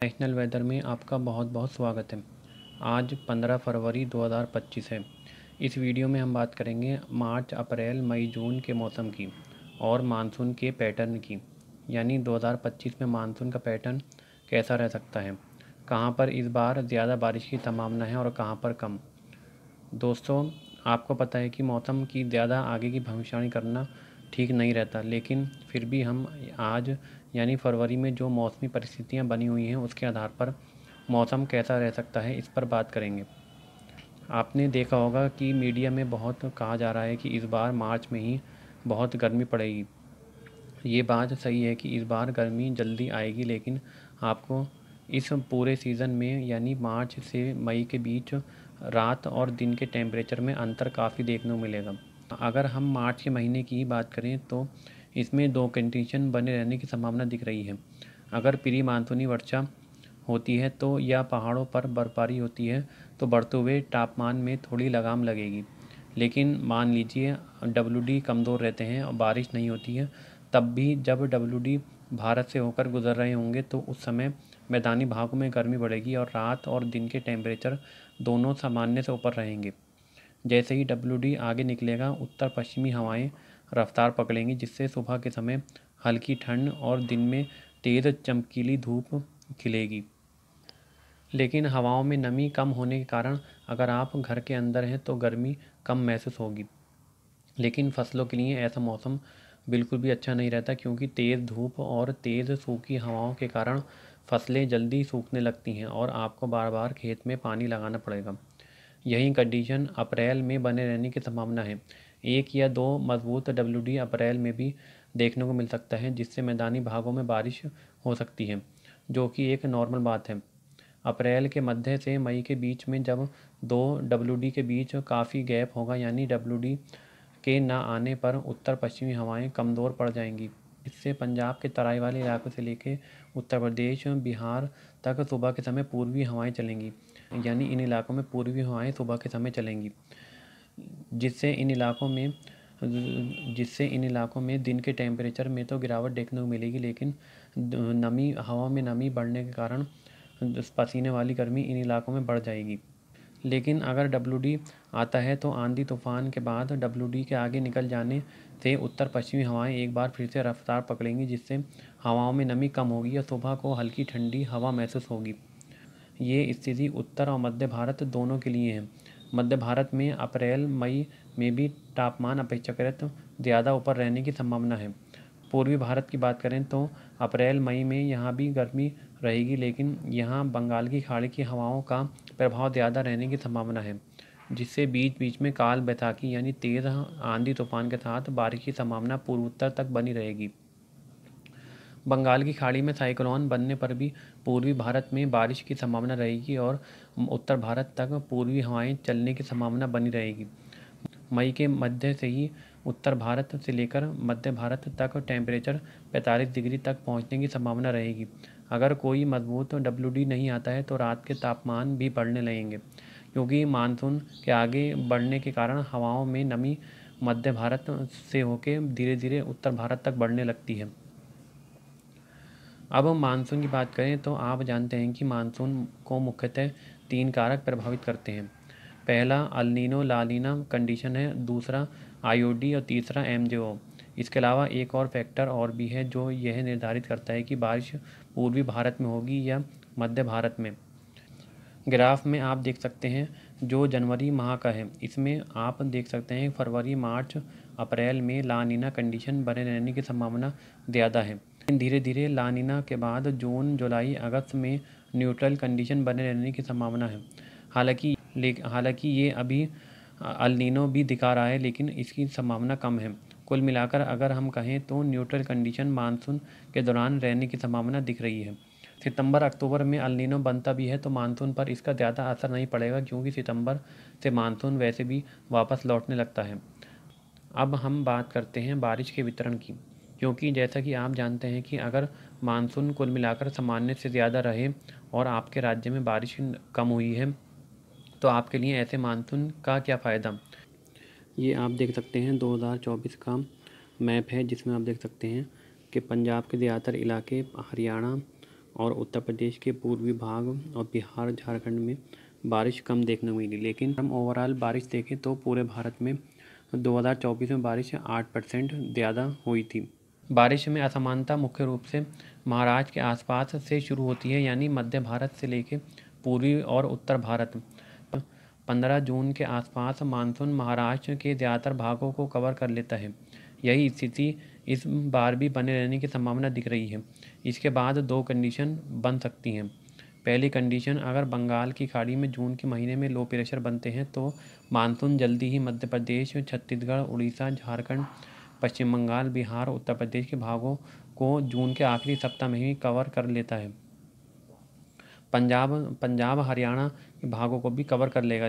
National weather में आपका बहुत बहुत स्वागत है। आज 15 फरवरी 2025 है। इस वीडियो में हम बात करेंगे मार्च, अप्रैल, मई, जून के मौसम की और मानसून के पैटर्न की। यानी 2025 में मानसून का पैटर्न कैसा रह सकता है, कहां पर इस बार ज़्यादा बारिश की संभावना है और कहां पर कम। दोस्तों, आपको पता है कि मौसम की ज़्यादा आगे की भविष्यवाणी करना ठीक नहीं रहता, लेकिन फिर भी हम आज यानी फरवरी में जो मौसमी परिस्थितियां बनी हुई हैं उसके आधार पर मौसम कैसा रह सकता है इस पर बात करेंगे। आपने देखा होगा कि मीडिया में बहुत कहा जा रहा है कि इस बार मार्च में ही बहुत गर्मी पड़ेगी। ये बात सही है कि इस बार गर्मी जल्दी आएगी, लेकिन आपको इस पूरे सीज़न में यानी मार्च से मई के बीच रात और दिन के टेम्परेचर में अंतर काफ़ी देखने को मिलेगा। अगर हम मार्च के महीने की बात करें तो इसमें दो कंडीशन बने रहने की संभावना दिख रही है। अगर प्री मानसूनी वर्षा होती है तो या पहाड़ों पर बर्फबारी होती है तो बढ़ते हुए तापमान में थोड़ी लगाम लगेगी। लेकिन मान लीजिए WD कमज़ोर रहते हैं और बारिश नहीं होती है, तब भी जब WD भारत से होकर गुजर रहे होंगे तो उस समय मैदानी भागों में गर्मी बढ़ेगी और रात और दिन के टेम्परेचर दोनों सामान्य से ऊपर रहेंगे। जैसे ही WD आगे निकलेगा, उत्तर पश्चिमी हवाएं रफ्तार पकड़ेंगी, जिससे सुबह के समय हल्की ठंड और दिन में तेज़ चमकीली धूप खिलेगी। लेकिन हवाओं में नमी कम होने के कारण अगर आप घर के अंदर हैं तो गर्मी कम महसूस होगी। लेकिन फसलों के लिए ऐसा मौसम बिल्कुल भी अच्छा नहीं रहता, क्योंकि तेज़ धूप और तेज़ सूखी हवाओं के कारण फसलें जल्दी सूखने लगती हैं और आपको बार बार खेत में पानी लगाना पड़ेगा। यही कंडीशन अप्रैल में बने रहने की संभावना है। 1 या 2 मजबूत WD अप्रैल में भी देखने को मिल सकता है, जिससे मैदानी भागों में बारिश हो सकती है, जो कि एक नॉर्मल बात है। अप्रैल के मध्य से मई के बीच में जब 2 WD के बीच काफ़ी गैप होगा, यानी WD के ना आने पर उत्तर पश्चिमी हवाएं कमज़ोर पड़ जाएंगी। इससे पंजाब के तराई वाले इलाकों से लेकर उत्तर प्रदेश, बिहार तक सुबह के समय पूर्वी हवाएं चलेंगी। यानी इन इलाकों में पूर्वी हवाएं सुबह के समय चलेंगी, जिससे इन इलाकों में दिन के टेम्परेचर में तो गिरावट देखने को मिलेगी, लेकिन हवा में नमी बढ़ने के कारण पसीने वाली गर्मी इन इलाकों में बढ़ जाएगी। लेकिन अगर WD आता है तो आंधी तूफान के बाद WD के आगे निकल जाने से उत्तर पश्चिमी हवाएं एक बार फिर से रफ्तार पकड़ेंगी, जिससे हवाओं में नमी कम होगी और सुबह को हल्की ठंडी हवा महसूस होगी। ये स्थिति उत्तर और मध्य भारत दोनों के लिए है। मध्य भारत में अप्रैल मई में भी तापमान अपेक्षाकृत ज़्यादा ऊपर रहने की संभावना है। पूर्वी भारत की बात करें तो अप्रैल मई में यहाँ भी गर्मी रहेगी, लेकिन यहाँ बंगाल की खाड़ी की हवाओं का प्रभाव ज़्यादा रहने की संभावना है, जिससे बीच बीच में काल बैसाखी यानी तेज़ आंधी तूफान के साथ बारिश की संभावना पूर्वोत्तर तक बनी रहेगी। बंगाल की खाड़ी में साइक्लोन बनने पर भी पूर्वी भारत में बारिश की संभावना रहेगी और उत्तर भारत तक पूर्वी हवाएं चलने की संभावना बनी रहेगी। मई के मध्य से ही उत्तर भारत से लेकर मध्य भारत तक टेम्परेचर 45 डिग्री तक पहुंचने की संभावना रहेगी। अगर कोई मजबूत WD नहीं आता है तो रात के तापमान भी बढ़ने लगेंगे, क्योंकि मानसून के आगे बढ़ने के कारण हवाओं में नमी मध्य भारत से होकर धीरे धीरे उत्तर भारत तक बढ़ने लगती है। अब हम मानसून की बात करें तो आप जानते हैं कि मानसून को मुख्यतः 3 कारक प्रभावित करते हैं। पहला अल नीनो ला नीना कंडीशन है, दूसरा IOD और तीसरा MJO। इसके अलावा एक और फैक्टर और भी है जो यह निर्धारित करता है कि बारिश पूर्वी भारत में होगी या मध्य भारत में। ग्राफ में आप देख सकते हैं जो जनवरी माह का है, इसमें आप देख सकते हैं फरवरी, मार्च, अप्रैल में ला नीना कंडीशन बने रहने की संभावना ज़्यादा है। धीरे धीरे ला नीना के बाद जून, जुलाई, अगस्त में न्यूट्रल कंडीशन बने रहने की संभावना है। हालांकि ये अभी अल नीनो भी दिखा रहा है, लेकिन इसकी संभावना कम है। कुल मिलाकर अगर हम कहें तो न्यूट्रल कंडीशन मानसून के दौरान रहने की संभावना दिख रही है। सितंबर अक्टूबर में अल नीनो बनता भी है तो मानसून पर इसका ज़्यादा असर नहीं पड़ेगा, क्योंकि सितंबर से मानसून वैसे भी वापस लौटने लगता है। अब हम बात करते हैं बारिश के वितरण की, क्योंकि जैसा कि आप जानते हैं कि अगर मानसून कुल मिलाकर सामान्य से ज़्यादा रहे और आपके राज्य में बारिश कम हुई है तो आपके लिए ऐसे मानसून का क्या फ़ायदा। ये आप देख सकते हैं 2024 का मैप है, जिसमें आप देख सकते हैं कि पंजाब के ज़्यादातर इलाके, हरियाणा और उत्तर प्रदेश के पूर्वी भाग और बिहार झारखंड में बारिश कम देखने को मिली। लेकिन हम ओवरऑल बारिश देखें तो पूरे भारत में 2024 में बारिश 8% ज़्यादा हुई थी। बारिश में असमानता मुख्य रूप से महाराष्ट्र के आसपास से शुरू होती है, यानी मध्य भारत से लेकर पूर्वी और उत्तर भारत। 15 जून के आसपास मानसून महाराष्ट्र के ज़्यादातर भागों को कवर कर लेता है। यही स्थिति इस बार भी बने रहने की संभावना दिख रही है। इसके बाद दो कंडीशन बन सकती हैं। पहली कंडीशन, अगर बंगाल की खाड़ी में जून के महीने में लो प्रेशर बनते हैं तो मानसून जल्दी ही मध्य प्रदेश, छत्तीसगढ़, उड़ीसा, झारखंड, पश्चिम बंगाल, बिहार, उत्तर प्रदेश के भागों को जून के आखिरी सप्ताह में ही कवर कर लेता है। पंजाब हरियाणा के भागों को भी कवर कर लेगा।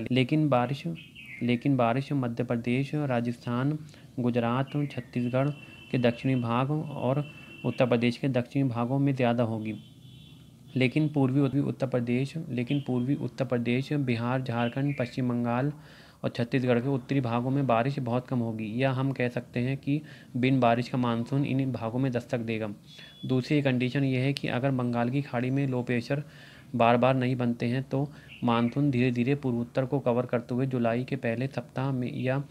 लेकिन बारिश मध्य प्रदेश, राजस्थान, गुजरात, छत्तीसगढ़ के दक्षिणी भाग और उत्तर प्रदेश के दक्षिणी भागों में ज़्यादा होगी। लेकिन पूर्वी उत्तर प्रदेश, बिहार, झारखंड, पश्चिम बंगाल और छत्तीसगढ़ के उत्तरी भागों में बारिश बहुत कम होगी, या हम कह सकते हैं कि बिन बारिश का मानसून इन भागों में दस्तक देगा। दूसरी कंडीशन ये है कि अगर बंगाल की खाड़ी में लो प्रेशर बार बार नहीं बनते हैं तो मानसून धीरे धीरे पूर्वोत्तर को कवर करते हुए जुलाई के पहले सप्ताह में या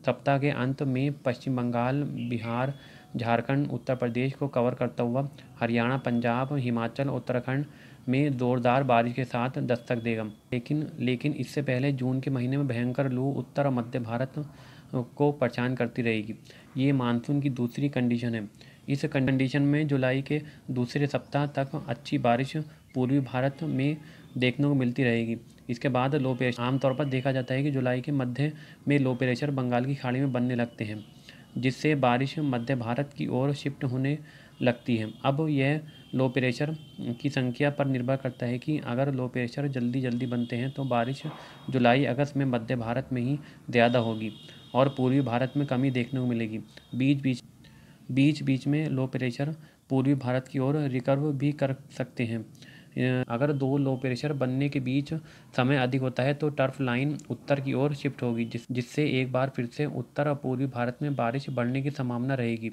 सप्ताह के अंत में पश्चिम बंगाल, बिहार, झारखंड, उत्तर प्रदेश को कवर करता हुआ हरियाणा, पंजाब, हिमाचल, उत्तराखंड में ज़ोरदार बारिश के साथ दस्तक देगा। लेकिन इससे पहले जून के महीने में भयंकर लू उत्तर और मध्य भारत को परेशान करती रहेगी। ये मानसून की दूसरी कंडीशन है। इस कंडीशन में जुलाई के दूसरे सप्ताह तक अच्छी बारिश पूर्वी भारत में देखने को मिलती रहेगी। इसके बाद लो प्रेशर, आमतौर पर देखा जाता है कि जुलाई के मध्य में लो प्रेशर बंगाल की खाड़ी में बनने लगते हैं, जिससे बारिश मध्य भारत की ओर शिफ्ट होने लगती है। अब यह लो प्रेशर की संख्या पर निर्भर करता है कि अगर लो प्रेशर जल्दी बनते हैं तो बारिश जुलाई अगस्त में मध्य भारत में ही ज़्यादा होगी और पूर्वी भारत में कमी देखने को मिलेगी। बीच बीच में लो प्रेशर पूर्वी भारत की ओर रिकर्व भी कर सकते हैं। अगर दो लो प्रेशर बनने के बीच समय अधिक होता है तो टर्फ लाइन उत्तर की ओर शिफ्ट होगी, जिससे एक बार फिर से उत्तर और पूर्वी भारत में बारिश बढ़ने की संभावना रहेगी।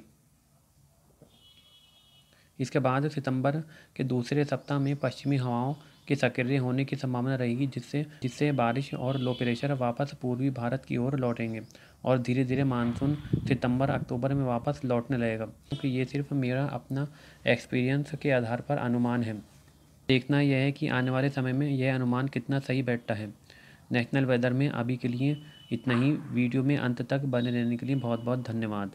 इसके बाद सितंबर के दूसरे सप्ताह में पश्चिमी हवाओं के सक्रिय होने की संभावना रहेगी, जिससे बारिश और लो प्रेशर वापस पूर्वी भारत की ओर लौटेंगे और धीरे धीरे मानसून सितंबर अक्टूबर में वापस लौटने लगेगा। क्योंकि ये सिर्फ मेरा अपना एक्सपीरियंस के आधार पर अनुमान है। देखना यह है कि आने वाले समय में यह अनुमान कितना सही बैठता है। नेशनल वेदर में अभी के लिए इतना ही। वीडियो में अंत तक बने रहने के लिए बहुत बहुत धन्यवाद।